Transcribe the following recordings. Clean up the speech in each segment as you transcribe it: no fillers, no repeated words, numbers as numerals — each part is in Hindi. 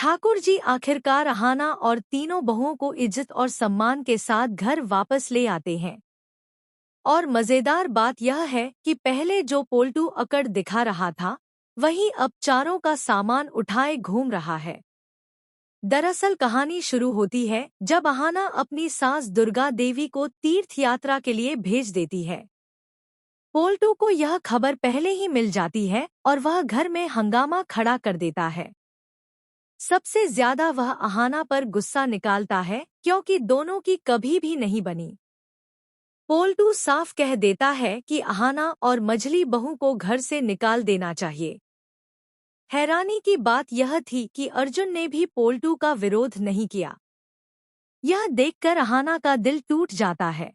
ठाकुर जी आखिरकार अहाना और तीनों बहुओं को इज्जत और सम्मान के साथ घर वापस ले आते हैं। और मजेदार बात यह है कि पहले जो पोल्टू अकड़ दिखा रहा था, वही अब चारों का सामान उठाए घूम रहा है। दरअसल कहानी शुरू होती है जब अहाना अपनी सास दुर्गा देवी को तीर्थ यात्रा के लिए भेज देती है। पोल्टू को यह खबर पहले ही मिल जाती है और वह घर में हंगामा खड़ा कर देता है। सबसे ज्यादा वह अहाना पर गुस्सा निकालता है क्योंकि दोनों की कभी भी नहीं बनी। पोल्टू साफ कह देता है कि अहाना और मझली बहू को घर से निकाल देना चाहिए। हैरानी की बात यह थी कि अर्जुन ने भी पोल्टू का विरोध नहीं किया। यह देखकर अहाना का दिल टूट जाता है।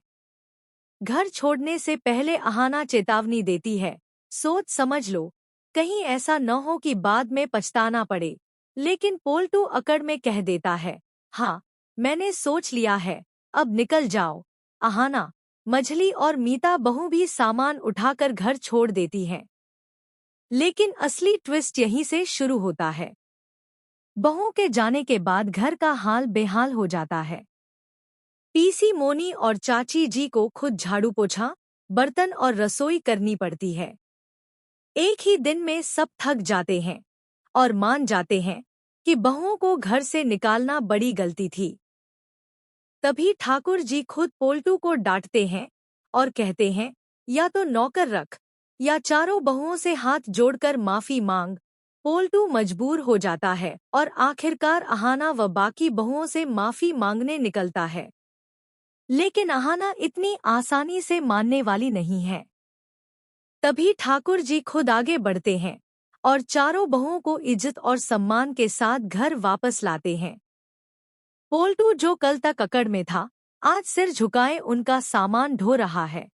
घर छोड़ने से पहले अहाना चेतावनी देती है, सोच समझ लो, कहीं ऐसा न हो कि बाद में पछताना पड़े। लेकिन पोल्टू अकड़ में कह देता है, हाँ, मैंने सोच लिया है, अब निकल जाओ। अहाना, मझली और मीता बहू भी सामान उठाकर घर छोड़ देती हैं। लेकिन असली ट्विस्ट यहीं से शुरू होता है। बहू के जाने के बाद घर का हाल बेहाल हो जाता है। पीसी मोनी और चाची जी को खुद झाड़ू पोछा, बर्तन और रसोई करनी पड़ती है। एक ही दिन में सब थक जाते हैं और मान जाते हैं कि बहुओं को घर से निकालना बड़ी गलती थी। तभी ठाकुर जी खुद पोल्टू को डांटते हैं और कहते हैं, या तो नौकर रख या चारों बहुओं से हाथ जोड़कर माफी मांग। पोल्टू मजबूर हो जाता है और आखिरकार अहाना व बाकी बहुओं से माफी मांगने निकलता है। लेकिन अहाना इतनी आसानी से मानने वाली नहीं है। तभी ठाकुर जी खुद आगे बढ़ते हैं और चारों बहुओं को इज्जत और सम्मान के साथ घर वापस लाते हैं। पोल्टू जो कल तक अकड़ में था, आज सिर झुकाए उनका सामान ढो रहा है।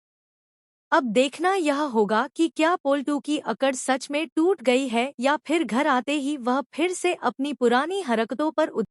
अब देखना यह होगा कि क्या पोल्टू की अकड़ सच में टूट गई है या फिर घर आते ही वह फिर से अपनी पुरानी हरकतों पर